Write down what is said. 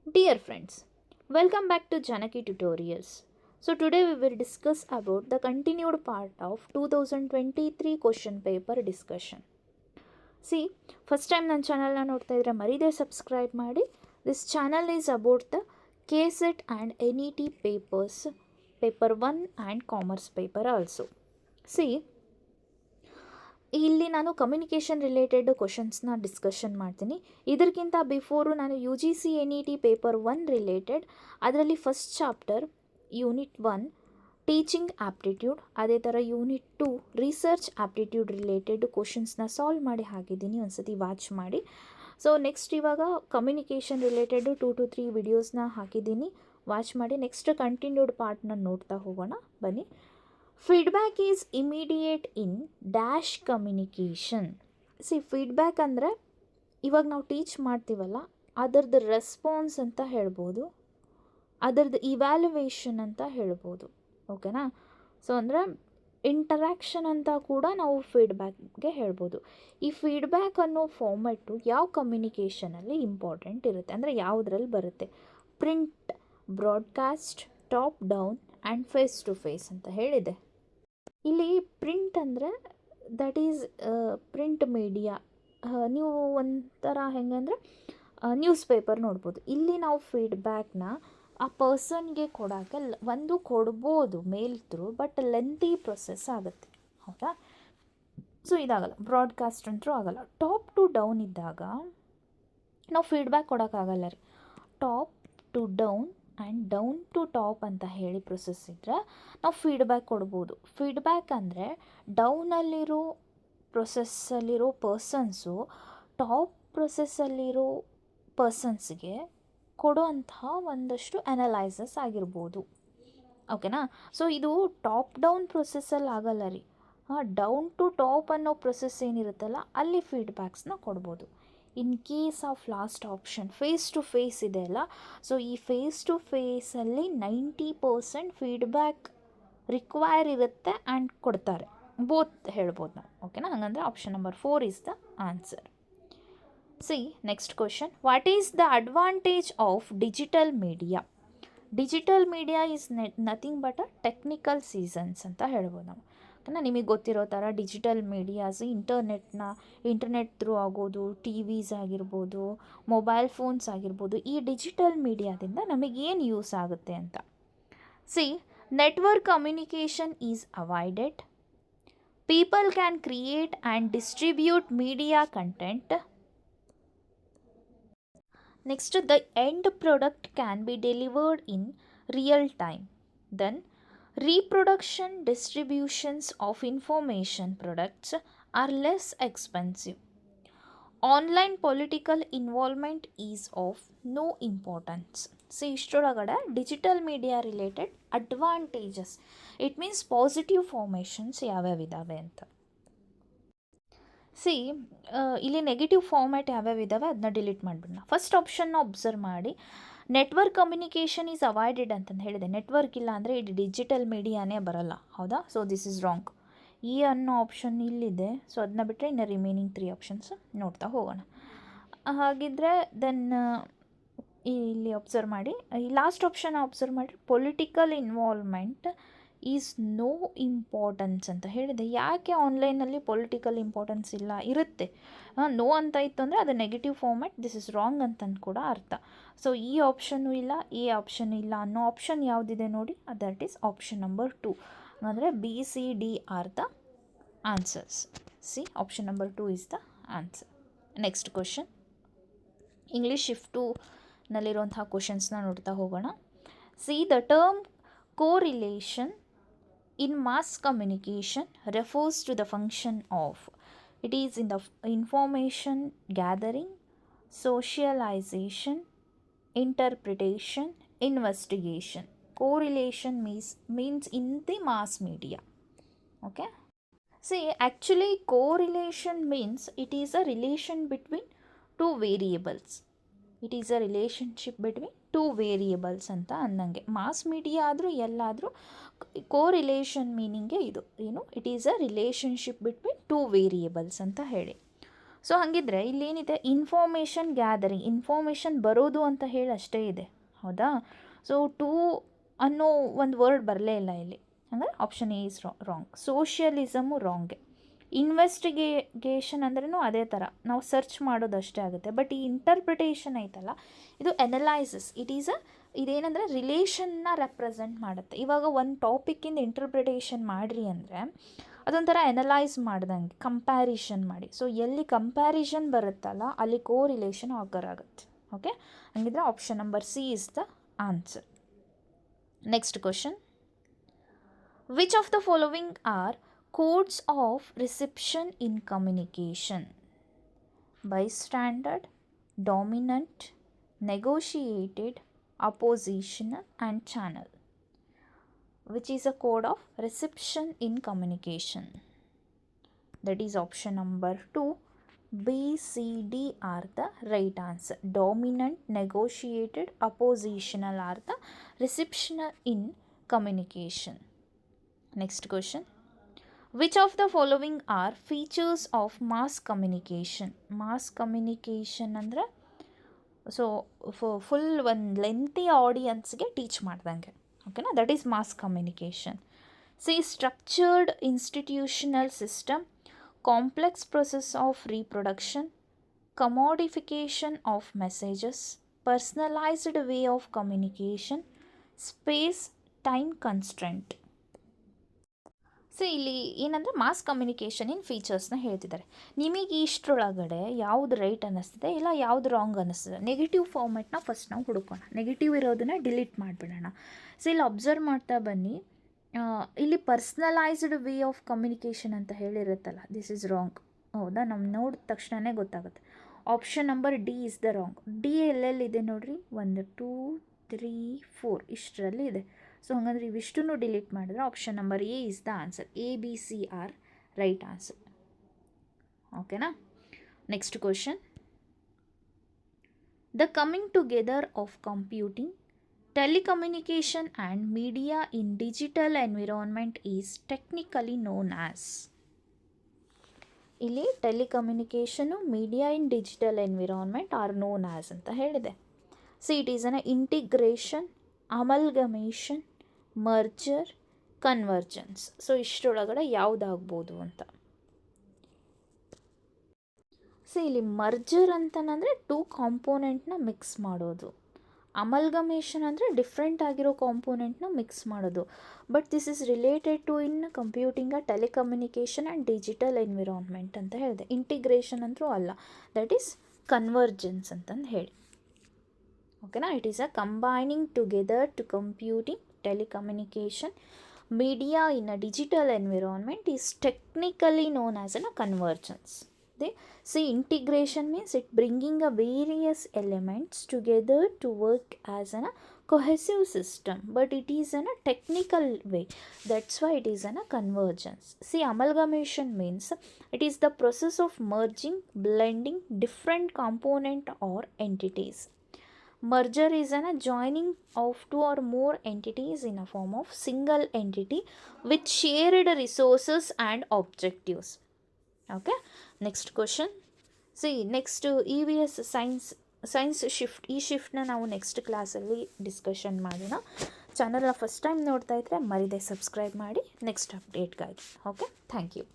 Dear friends, welcome back to Janaki Tutorials. So today we will discuss about the continued part of 2023 question paper discussion. See, first time ನನ್ನ ಚಾನಲ್ನ ನೋಡ್ತಾ ಇದ್ರೆ ಮರಿದೇ subscribe ಮಾಡಿ. This channel is about the KSET and NET papers, paper 1 and commerce paper also. See, ಇಲ್ಲಿ ನಾನು communication related ಕ್ವಶನ್ಸ್ನ discussion ಮಾಡ್ತೀನಿ. ಇದಕ್ಕಿಂತ before ನಾನು U G C N E T paper 1 related ಅದರಲ್ಲಿ first chapter unit 1 teaching aptitude, ಅದೇ ಥರ unit 2 research aptitude related ಕ್ವಶನ್ಸ್ನ solve ಮಾಡಿ ಹಾಕಿದ್ದೀನಿ, ಒಂದ್ಸತಿ ವಾಚ್ ಮಾಡಿ. ಸೊ ನೆಕ್ಸ್ಟ್ ಇವಾಗ ಕಮ್ಯುನಿಕೇಷನ್ ರಿಲೇಟೆಡ್ 2 to 3 ವಿಡಿಯೋಸ್ನ ಹಾಕಿದ್ದೀನಿ, ವಾಚ್ ಮಾಡಿ. ನೆಕ್ಸ್ಟ್ ಕಂಟಿನ್ಯೂಡ್ ಪಾರ್ಟ್ನ ನೋಡ್ತಾ ಹೋಗೋಣ ಬನ್ನಿ. Feedback is immediate in dash communication. Feedback ಅಂದರೆ ಇವಾಗ ನಾವು ಟೀಚ್ ಮಾಡ್ತೀವಲ್ಲ ಅದರದ್ದು ರೆಸ್ಪಾನ್ಸ್ ಅಂತ ಹೇಳ್ಬೋದು, ಅದರದ್ದು ಇವ್ಯಾಲ್ಯುವೇಷನ್ ಅಂತ ಹೇಳ್ಬೋದು. ಓಕೆನಾ? ಸೊ ಅಂದರೆ ಇಂಟರ್ಯಾಕ್ಷನ್ ಅಂತ ಕೂಡ ನಾವು ಫೀಡ್ಬ್ಯಾಕ್ಗೆ ಹೇಳ್ಬೋದು. ಈ ಫೀಡ್ಬ್ಯಾಕ್ ಅನ್ನೋ ಫಾರ್ಮೆಟು ಯಾವ ಕಮ್ಯುನಿಕೇಷನಲ್ಲಿ ಇಂಪಾರ್ಟೆಂಟ್ ಇರುತ್ತೆ ಅಂದರೆ ಯಾವುದ್ರಲ್ಲಿ ಬರುತ್ತೆ? Print, broadcast, top down and face to face ಅಂತ ಹೇಳಿದೆ. ಇಲ್ಲಿ ಪ್ರಿಂಟ್ ಅಂದರೆ ದಟ್ ಈಸ್ ಪ್ರಿಂಟ್ ಮೀಡಿಯಾ. ನೀವು ಒಂಥರ ಹೆಂಗಂದರೆ ನ್ಯೂಸ್ ಪೇಪರ್ ನೋಡ್ಬೋದು. ಇಲ್ಲಿ ನಾವು ಫೀಡ್ಬ್ಯಾಕ್ನ ಆ ಪರ್ಸನ್ಗೆ ಕೊಡೋಕ್ಕೆ ಒಂದು ಕೊಡ್ಬೋದು ಮೇಲ್ ಥ್ರೂ, ಬಟ್ ಲೆಂತಿ ಪ್ರೊಸೆಸ್ ಆಗುತ್ತೆ, ಹೌದಾ? ಸೊ ಇದಾಗಲ್ಲ. ಬ್ರಾಡ್ಕಾಸ್ಟ್ ಅಂತೂ ಆಗಲ್ಲ. ಟಾಪ್ ಟು ಡೌನ್ ಇದ್ದಾಗ ನಾವು ಫೀಡ್ಬ್ಯಾಕ್ ಕೊಡೋಕ್ಕಾಗಲ್ಲ ರೀ. Top to down and down to top ಅಂತ ಹೇಳಿ ಪ್ರೊಸೆಸ್ ಇದ್ದರೆ ನಾವು ಫೀಡ್ಬ್ಯಾಕ್ ಕೊಡ್ಬೋದು. ಫೀಡ್ಬ್ಯಾಕ್ ಅಂದರೆ ಡೌನಲ್ಲಿರೋ ಪ್ರೊಸೆಸ್ಸಲ್ಲಿರೋ ಪರ್ಸನ್ಸು ಟಾಪ್ ಪ್ರೊಸೆಸ್ಸಲ್ಲಿರೋ ಪರ್ಸನ್ಸ್ಗೆ ಕೊಡೋಂತಹ ಒಂದಷ್ಟು ಅನಲೈಸಸ್ ಆಗಿರ್ಬೋದು. ಓಕೆನಾ? ಸೊ ಇದು ಟಾಪ್ ಡೌನ್ ಪ್ರೊಸೆಸ್ಸಲ್ಲಿ ಆಗಲ್ಲ ರೀ. ಡೌನ್ ಟು ಟಾಪ್ ಅನ್ನೋ ಪ್ರೊಸೆಸ್ ಏನಿರುತ್ತಲ್ಲ ಅಲ್ಲಿ ಫೀಡ್ಬ್ಯಾಕ್ಸ್ನ ಕೊಡ್ಬೋದು. In case of last option face to face ಇದೆ ಅಲ್ಲ, ಸೊ ಈ ಫೇಸ್ ಟು ಫೇಸಲ್ಲಿ 90% ಫೀಡ್ಬ್ಯಾಕ್ ರಿಕ್ವೈರ್ ಇರುತ್ತೆ ಆ್ಯಂಡ್ ಕೊಡ್ತಾರೆ, ಬೋತ್ ಹೇಳ್ಬೋದು ನಾವು. ಓಕೆನಾ? ಹಂಗಂದರೆ option number 4 is the answer. See next question, what is the advantage of digital media? Digital media is nothing but a technical seasons ಅಂತ ಹೇಳ್ಬೋದು ನಾವು. ನಿಮಗೆ ಗೊತ್ತಿರೋ ಥರ ಡಿಜಿಟಲ್ ಮೀಡಿಯಾಸ್ ಇಂಟರ್ನೆಟ್ ಥ್ರೂ ಆಗೋದು, ಟಿ ವಿಸ್ ಆಗಿರ್ಬೋದು, ಮೊಬೈಲ್ ಫೋನ್ಸ್ ಆಗಿರ್ಬೋದು. ಈ ಡಿಜಿಟಲ್ ಮೀಡಿಯಾದಿಂದ ನಮಗೇನು ಯೂಸ್ ಆಗುತ್ತೆ ಅಂತ. Network communication is avoided. People can create and distribute media content. Next, the end product can be delivered in real time. Then reproduction distributions of information products are less expensive. Online political involvement is of no importance. ಇಷ್ಟೊಳಗಡೆ digital media related advantages, it means positive formations ಯಾವ್ಯಾವಿದ್ದಾವೆ ಅಂತ. ಇಲ್ಲಿ negative format ಯಾವ್ಯಾವಿದ್ದಾವೆ ಅದನ್ನ delete ಮಾಡಿಬಿಡೋಣ. First ಆಪ್ಷನ್ನ observe ಮಾಡಿ. Network communication is avoided ಅಂತಂದು ಹೇಳಿದೆ. ನೆಟ್ವರ್ಕ್ ಇಲ್ಲ ಅಂದರೆ ಇದು ಡಿಜಿಟಲ್ ಮೀಡಿಯಾನೇ ಬರಲ್ಲ, ಹೌದಾ? So this is wrong. ಈ ಅನ್ನೋ ಆಪ್ಷನ್ ಇಲ್ಲಿದೆ, ಸೊ ಅದನ್ನ ಬಿಟ್ಟರೆ ಇನ್ನು ರಿಮೈನಿಂಗ್ 3 ಆಪ್ಷನ್ಸ್ ನೋಡ್ತಾ ಹೋಗೋಣ. ಹಾಗಿದ್ರೆ ದೆನ್ ಇಲ್ಲಿ ಒಬ್ಸರ್ವ್ ಮಾಡಿ, ಈ ಲಾಸ್ಟ್ ಆಪ್ಷನ್ ಒಬ್ಸರ್ವ್ ಮಾಡಿ. Political involvement is no importance ಅಂತ ಹೇಳಿದೆ. ಯಾಕೆ ಆನ್ಲೈನಲ್ಲಿ ಪೊಲಿಟಿಕಲ್ ಇಂಪಾರ್ಟೆನ್ಸ್ ಇಲ್ಲ? ಇರುತ್ತೆ. ನೋ ಅಂತ ಇತ್ತು ಅಂದರೆ ಅದು negative format, this is wrong ಅಂತಂದು ಕೂಡ ಅರ್ಥ. ಸೊ ಈ ಆಪ್ಷನ್ನು ಇಲ್ಲ, ಈ ಆಪ್ಷನ್ ಇಲ್ಲ ಅನ್ನೋ ಆಪ್ಷನ್ ಯಾವುದಿದೆ ನೋಡಿ, ದಟ್ ಈಸ್ ಆಪ್ಷನ್ ನಂಬರ್ 2. ಅಂದರೆ B C D or the answers. Option number 2 is the answer. Next question, English shift 2ನಲ್ಲಿರುವಂತಹ ಕ್ವಶನ್ಸ್ನ ನೋಡ್ತಾ ಹೋಗೋಣ. The term correlation in mass communication refers to the function of, it is in the information gathering, socialization, interpretation, investigation. Correlation means in the mass media. Okay? Actually correlation means it is a relation between two variables. It is a relationship between 2 variables ಅಂತ ಅನ್ನಂಗೆ. Mass media ಆದರೂ ಎಲ್ಲಾದರೂ correlation ಮೀನಿಂಗೇ ಇದು ಏನು, it is a relationship between 2 variables ಅಂತ ಹೇಳಿ. So ಹಾಗಿದ್ರೆ ಇಲ್ಲೇನಿದೆ, information gathering, information ಬರೋದು ಅಂತ ಹೇಳಿ ಅಷ್ಟೇ ಇದೆ, ಹೌದಾ. ಸೊ ಟು ಅನ್ನೋ ಒಂದು ವರ್ಡ್ ಬರಲೇ ಇಲ್ಲ ಇಲ್ಲಿ, ಹಂಗೆ option A is wrong. Socialism ರಾಂಗೆ. ಇನ್ವೆಸ್ಟಿಗೇಷನ್ ಅಂದ್ರೂ ಅದೇ ಥರ ನಾವು ಸರ್ಚ್ ಮಾಡೋದಷ್ಟೇ ಆಗುತ್ತೆ. ಬಟ್ ಈ ಇಂಟರ್ಪ್ರಿಟೇಷನ್ ಐತಲ್ಲ, ಇದು ಅನಲೈಸಿಸ್, ಇದೇನಂದರೆ ರಿಲೇಷನ್ನ ರೆಪ್ರೆಸೆಂಟ್ ಮಾಡುತ್ತೆ. ಇವಾಗ ಒಂದು ಟಾಪಿಕ್ಕಿಂದ ಇಂಟರ್ಪ್ರಿಟೇಷನ್ ಮಾಡಿರಿ ಅಂದರೆ ಅದೊಂಥರ ಅನಲೈಸ್ ಮಾಡ್ದಂಗೆ, ಕಂಪ್ಯಾರಿಷನ್ ಮಾಡಿ. ಸೊ ಎಲ್ಲಿ ಕಂಪ್ಯಾರಿಷನ್ ಬರುತ್ತಲ್ಲ ಅಲ್ಲಿ ಕೋ ರಿಲೇಷನ್ ಆಕರ್ ಆಗುತ್ತೆ. ಓಕೆ, ಹಂಗಿದ್ರೆ option number C is the answer. Next question, which of the following are codes of reception in communication? Bystander, dominant, negotiated, oppositional and channel. Which is a code of reception in communication? That is option number 2. B, C, D are the right answer. Dominant, negotiated, oppositional are the reception in communication. Next question, which of the following are features of mass communication? Mass communication ಅಂದರೆ so full ಒಂದು lengthy ಆಡಿಯನ್ಸ್ಗೆ teach ಮಾಡ್ದಂಗೆ, ಓಕೆನಾ, that is mass communication. C, structured institutional system, complex process of reproduction, commodification of messages, personalized way of communication, space time constraint. So ಇಲ್ಲಿ ಏನಂದರೆ mass communication in ಫೀಚರ್ಸ್ನ ಹೇಳ್ತಿದ್ದಾರೆ. ನಿಮಗೆ ಇಷ್ಟರೊಳಗಡೆ ಯಾವುದು ರೈಟ್ ಅನ್ನಿಸ್ತಿದೆ ಇಲ್ಲ ಯಾವುದು ರಾಂಗ್ ಅನ್ನಿಸ್ತದೆ, ನೆಗೆಟಿವ್ ಫಾರ್ಮೆಟ್ನ ಫಸ್ಟ್ ನಾವು ಹುಡುಕೋಣ. ನೆಗೆಟಿವ್ ಇರೋದನ್ನ ಡಿಲೀಟ್ ಮಾಡಿಬಿಡೋಣ. ಸೊ ಇಲ್ಲಿ ಅಬ್ಸರ್ವ್ ಮಾಡ್ತಾ ಬನ್ನಿ, ಇಲ್ಲಿ ಪರ್ಸ್ನಲೈಸ್ಡ್ ವೇ ಆಫ್ ಕಮ್ಯುನಿಕೇಷನ್ ಅಂತ ಹೇಳಿರುತ್ತಲ್ಲ, ದಿಸ್ ಈಸ್ ರಾಂಗ್, ಹೌದಾ. ನಮ್ಮ ನೋಡಿದ ತಕ್ಷಣವೇ ಗೊತ್ತಾಗುತ್ತೆ. Option number D is the wrong. D ಎಲ್ಲೆಲ್ಲಿದೆ ನೋಡಿರಿ, 1 2 3 4 ಇಷ್ಟರಲ್ಲಿ ಇದೆ. ಸೊ ಹಾಗಂದ್ರೆ ಇವಿಷ್ಟನ್ನು ಡಿಲೀಟ್ ಮಾಡಿದ್ರೆ option number A is the answer. A B C or right answer, ಓಕೆನಾ. Next question, the coming together of computing, telecommunication and media in digital environment is technically known as. ಇಲ್ಲಿ telecommunication, media in digital environment are known as ಅಂತ ಹೇಳಿದೆ. So it is an integration, ಅಮಲ್ಗಮೇಷನ್, merger, convergence. So ಇಷ್ಟರೊಳಗಡೆ ಯಾವುದಾಗ್ಬೋದು ಅಂತ. So ಇಲ್ಲಿ merger ಅಂತಂದರೆ 2 ಕಾಂಪೋನೆಂಟ್ನ mix ಮಾಡೋದು. ಅಮಲ್ಗಮೇಷನ್ ಅಂದರೆ different ಆಗಿರೋ ಕಾಂಪೋನೆಂಟ್ನ ಮಿಕ್ಸ್ ಮಾಡೋದು. But this is related to in computing, telecommunication and digital environment ಅಂತ ಹೇಳಿದೆ. ಇಂಟಿಗ್ರೇಷನ್ ಅಂತೂ ಅಲ್ಲ, ದಟ್ ಈಸ್ ಕನ್ವರ್ಜೆನ್ಸ್ ಅಂತಂದು ಹೇಳಿ, ಓಕೆನಾ. It is a combining together to computing, telecommunication, media in a digital environment is technically known as a convergence. They see integration means it bringing a various elements together to work as a cohesive system, but it is in a technical way, that's why it is in a convergence. See, amalgamation means it is the process of merging, blending different component or entities. Merger is a joining of 2 or more entities in a form of single entity with shared resources and objectives. Okay, next question. See, next EVS science shift, ಈ ಶಿಫ್ಟ್ನ ನಾವು next ಕ್ಲಾಸಲ್ಲಿ discussion ಮಾಡೋಣ. ಚಾನಲ್ನ first time ನೋಡ್ತಾ ಇದ್ದರೆ ಮರಿದೆ subscribe ಮಾಡಿ next ಅಪ್ಡೇಟ್ಗಾಗಿ. Okay, thank you.